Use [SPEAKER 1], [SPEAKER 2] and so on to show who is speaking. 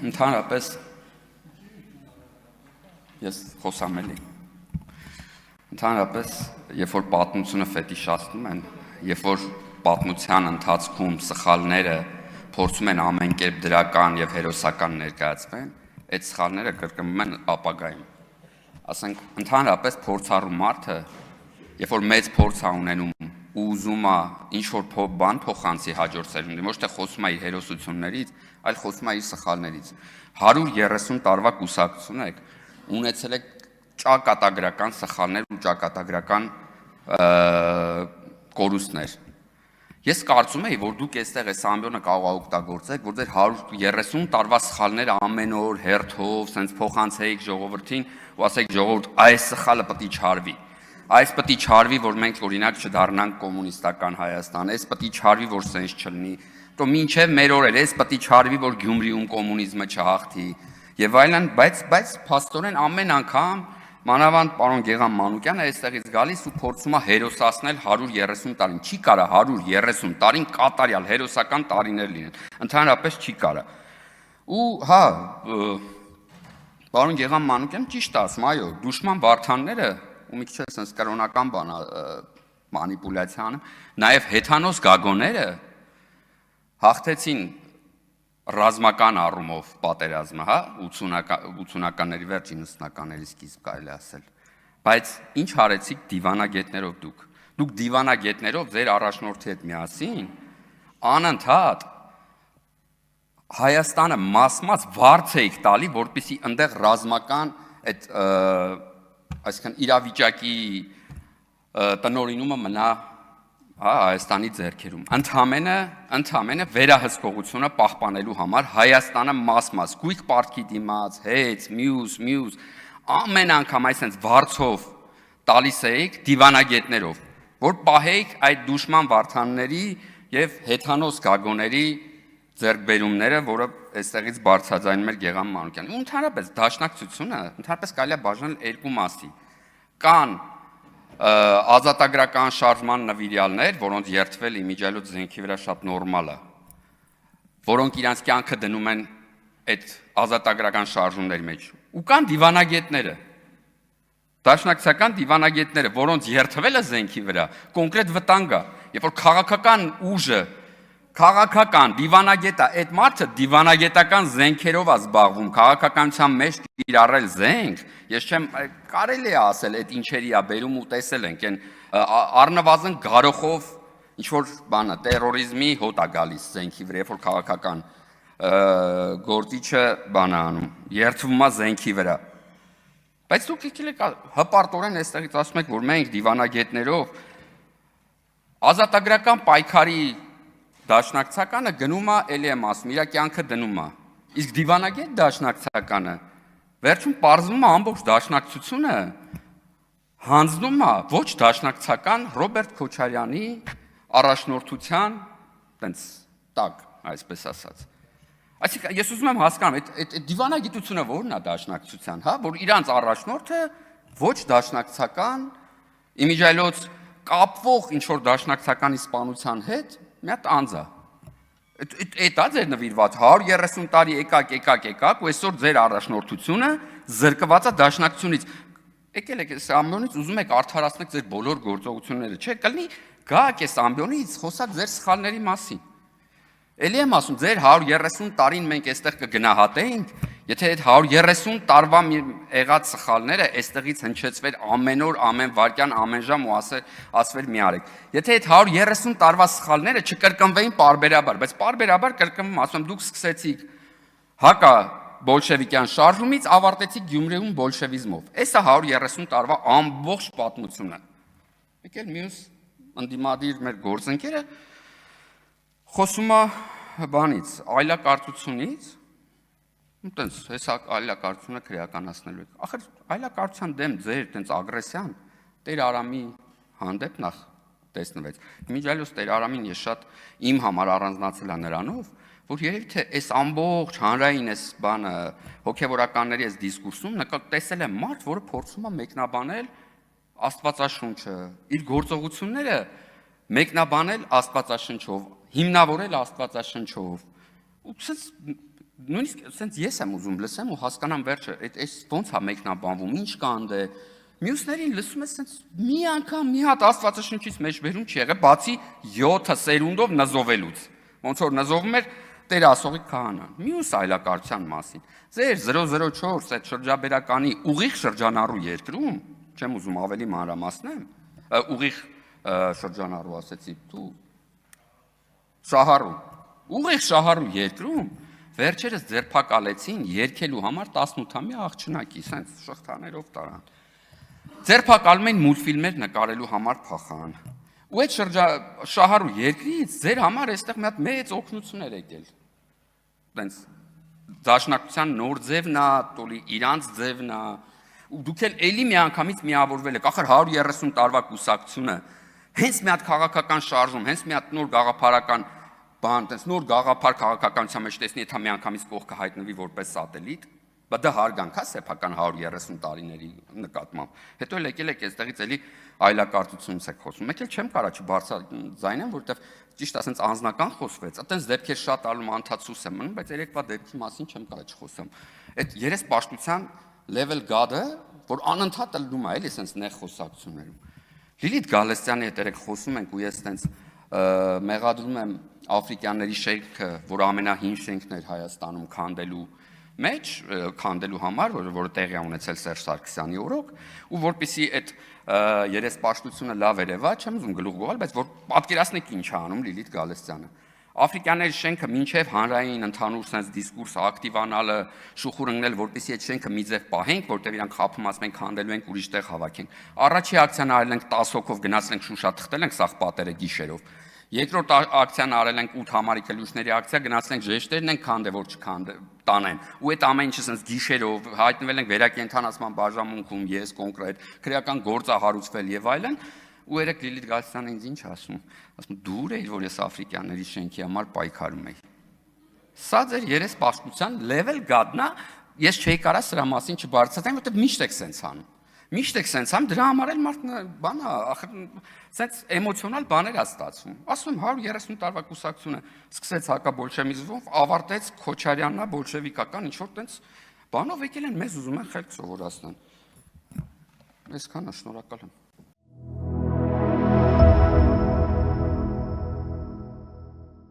[SPEAKER 1] Ընդհանրապես ես խոսամ էլի։ Ընդհանրապես, երբ որ պատմությունը ֆետիշացնում են, երբ որ պատմության ընթացքում սխալները փորձում են ամեն կերպ դրական եւ հերոսական ներկայացվեն, այդ սխալները կրկնվում են ապագայում։ Ասենք, ընդհանրապես փորձառու մարդը, երբ որ մեծ փորձ է ունենում ու ուզում է ինչ-որ բան փոխանցի հաջորդ սերունդին, ոչ թե խոսում է իր հերոսություններից, այլ խոսում է իր սխալներից։ 130 տարվա կուսակցություն եք, ունեցել եք ճակատագրական սխալներ ու ճակատագրական կորուստներ։ Ես կարծում եի, որ դուք այստեղ այս ամբիոնը կարող եք օգտագործեք, որ ձեր 130 տարվա սխալները ամեն օր հերթով, սենց փոխանցեիք ժողովրդին ու ասեիք ժողովուրդ, այս սխալը պետք է չարվի։ Այս պետք է չարվի, որ մենք օրինակ չդառնանք կոմունիստական Հայաստան, այս պետք է չարվի, որ սենց չլինի, то մինչև մեր օրեր, այս պետք է չարվի, որ Գյումրիում կոմունիզմը չհաղթի եւ այլն, բայց փաստորեն ամեն անգամ մանավանդ պարոն Գեգամ Մանուկյանը այստեղից գալիս ու փորձում է հերոսացնել 130 տարին, չի կարա 130 տարին կատարյալ հերոսական տարիներ լինեն, ընդհանրապես չի կարա։ Ու հա, պարոն Գեգամ Մանուկյանը ճիշտ ասում, այո, դուշման վարդանները ու մի քիչ sense կրոնական բան մանիպուլյացիան, նաև հեթանոս գագոները հաղթեցին ռազմական առումով պատերազմը, հա, 80-ականների վերջ 90-ականների սկիզբ կարելի ասել։ Բայց ինչ արեցիք դիվանագետներով դուք։ Դուք դիվանագետներով ձեր առաջնորդի հետ միասին անընդհատ Հայաստանը մաս-մաս վարձ էիք տալի, որպեսզի այնտեղ ռազմական այդ այսինքն իրավիճակի տնօրինումը մնա Հայաստանի ձեռքերում։ Ընդհանրապես վերահսկողությունը պահպանելու համար Հայաստանը մաս-մաս գույք պարտքի դիմաց, հեծ, մյուս ամեն անգամ այսպես վարձով տալիս էիք դիվանագետներով, որ պահեիք այդ դուշման վարդանների եւ հեթանոս գագոների ձեռքբերումները, որը այստեղից բարձրաձայնում էր Գեգամ Մանուկյանը։ Ընդհանրապես դաշնակցությունը, ընդհանրապես կարելի է բաժանել երկու մասի։ Կան ազատագրական շարժման նվիրյալներ, որոնց երթվել իմիջիայլոց զենքի վրա շատ նորմալ է, որոնք իրանց կյանքը դնում են այդ ազատագրական շարժումների մեջ։ Ու կան դիվանագետները, դաշնակցական դիվանագետները, որոնց երթվելը զենքի վրա կոնկրետ վտանգ է, երբ որ քաղաքական ուժը քաղաքական դիվանագետը, այդ մարդը դիվանագետական զենքերով է զբաղվում, քաղաքականության մեջ կիրառել զենք, ես չեմ կարելի է ասել այդ ինչերի է բերում ու տեսել ենք, այն առնվազն գարոխով ինչ որ բանը տերորիզմի հոտ է գալիս զենքի վրա, երբ որ քաղաքական գործիչը բան է անում, երթվում է զենքի վրա։ Բայց դուք եկել եք հպարտորեն այստեղից ասում եք, որ մենք դիվանագետներով ազատագրական պայքարի դաշնակցականը գնում է, էլի եմ ասում, իր կյանքը դնում է։ Իսկ դիվանագետ դաշնակցականը վերջում պարզվում է ամբողջ դաշնակցությունը հանձնում է ոչ դաշնակցական Ռոբերտ Քոչարյանի առաջնորդության տենց տակ, այսպես ասած։ Այսինքն ես ուզում եմ հասկանալ, այդ դիվանագիտությունը ո՞րն է դաշնակցության, հա, որ իրանց առաջնորդը ոչ դաշնակցական իմիջիայլոց կապվող ինչ որ դաշնակցականի սպանության հետ մի հատ անձ է։ Այդ է ձեր նվիրված 130 տարի եկակ ու այսօր ձեր առաջնորդությունը զրկված է դաշնակցությունից։ Եկել եք այս ամբիոնից ուզում եք արդարացնել ձեր բոլոր գործողությունները, չէ՞, կլինի գաք այս ամբիոնից խոսակ ձեր սխալների մասին։ Էլի եմ ասում, ձեր 130 տարին մենք այստեղ կգնահատեինք, եթե այդ 130 տարվա եղած սխալները այստեղից հնչեցվեր ամեն օր, ամեն վայրկյան, ամեն ժամ ու ասվեր մի արեք։ Եթե այդ 130 տարվա սխալները չկրկնվեին պարբերաբար, բայց պարբերաբար կրկնվում, ասում դուք սկսեցիք հակա բոլշևիկյան շարժումից ավարտեցիք Գյումրիում բոլշևիզմով։ Էսա 130 տարվա ամբողջ պատմությունը։ Եկել մյուս ընդդիմադիր մեր գործընկերը խոսում է բանից, այլակարծությունից, տենց հեսա այլակարծությունը քրեականացնելու եք։ Ախր այլակարծության դեմ ձեր տենց ագրեսիան Տեր Արամի հանդեպ նախ տեսնվեց։ Իմիջիայլոց Տեր Արամին ես շատ իմ համար առանձնացել է նրանով, որ երևի թե այս ամբողջ հանրային այս բանը հոգևորականների այս դիսկուրսում տեսել եմ մարդ, որը փորձում է մեկնաբանել Աստվածաշունչը, իր գործողությունները մեկնաբանել Աստվածաշնչով, հիմնավորել Աստվածաշնչով, ու նույնիսկ sense ես եմ ուզում լսեմ ու հասկանամ վերջը, այս ոնց է մեկնաբանվում, ինչ կա անդե։ Մյուսներին լսում ես sense մի անգամ մի հատ Աստվածաշնչից մեջ վերում չի եղել, բացի 7 սերունդով նզովելուց։ Ոնց որ նզովում էր Տեր ասողի քահանան։ Մյուս այլակարության մասին։ Ձեր 004 այդ շրջաբերականի ուղիղ շրջանառու երկրում, չեմ ուզում ավելի մանրամասնեմ, ուղիղ շրջանառու ասեցի դու շահառու, ուղիղ շահառու երկրում վերջերս ձերբակալեցին երկելու համար 18-ամյա աղջնակի, սենց շղթաներով տարան։ Ձերբակալում են մուլտֆիլմեր նկարելու համար փախան։ Ու այդ շահառու երկրից ձեր համար այստեղ մի հատ մեծ օգնություններ եկել։ Տենց դաշնակցության նոր ձևն է, տոլի իրանց ձևն է, ու դուք էլի միանգամից միավորվել եք, ախր 130 տարվա կուսակցությունը, հենց մի հատ քաղաքական շարժում, հենց մի հատ նոր գաղափարական բան, տենց նոր գաղափար քաղաքականության մեջ տեսնի, եթե միանգամից կողքը հայտնվի որպես սատելիտ, բայց դա հարգանք է սեփական 130 տարիների նկատմամբ։ Հետո էլ եկել եք այստեղից էլի այլակարծությունից եք խոսում։ Մեկ էլ չեմ կարա չբարձրաձայնեմ, որովհետև ճիշտ ասենց անձնական խոսվեց, այտենց դեպքեր շատ ալում անդացուս եմ մնում, բայց երեկվա դեպքի մասին չեմ կարա չխոսեմ։ Այդ երեսպաշտության level God-ը, որ անընդհատ լնում է, էլի այսպես նեղ խոսակցություններում։ Լիլիթ Գալստյանի հետ երեք խոսում ենք ու ես այսպես մեղադրում եմ աֆրիկյանների շենքը, որ ամենահին շենքն էր Հայաստանում քանդելու համար, որը տեղի է ունեցել Սերժ Սարգսյանի օրոք, ու որպեսզի այդ երեսպաշտությունը լավ երևա, չեմ ուզում գլուխ գոհալ, բայց որ պատկերացնեք ինչ է անում Լիլիթ Գալստյանը։ Աֆրիկյանների շենքը մինչև հանրային ընդհանուր sense դիսկուրսը ակտիվանալը, շուխուր ընկնել, որպեսզի այդ շենքը մի ձև պահենք, որտեղ իրանք խափում ասում են քանդելու ենք, ուրիշ տեղ հավաքենք։ Առաջի ակցիան արել ենք 10 հոգով գնացել ենք Շուշա թխտել ենք սաղ պատերը գիշերով։ Երկրորդ ակցիան արել ենք 8 համարի կլուշների ակցիա, գնացել ենք ժեշտերն ենք քանդել, որ չտանեն։ Ու այդ ամեն ինչը sense գիշերով հայտնվել ենք վերակենդանացման բաժանմունքում, ես կոնկրետ քրեական գործ է հարուցվել եւ այլն։ Ու երեք Լիլիթ Գալստյանը ինձ ինչ ասում։ Ասում դուր էիր, որ ես աֆրիկյանների շենքի համար պայքարում եի։ Սա ձեր երեսպաշտության level God-ն է, ես չէի կարա սրա մասին չբարձրացնեմ, որտեղ միշտ եք սենց անում։ Միշտ եք սենց անում, դրա համար էլ մարդը բան է, ախր սենց էմոցիոնալ բաներ է ստացվում։ Ասում 130 տարվա կուսակցությունը սկսեց հակաբոլշևիզմով, ավարտեց Քոչարյաննա բոլշևիկական ինչ որ տենց բանով եկել են մեզ ուզում են խելք սովորացնել։ Այսքանը, շնորհակալ եմ։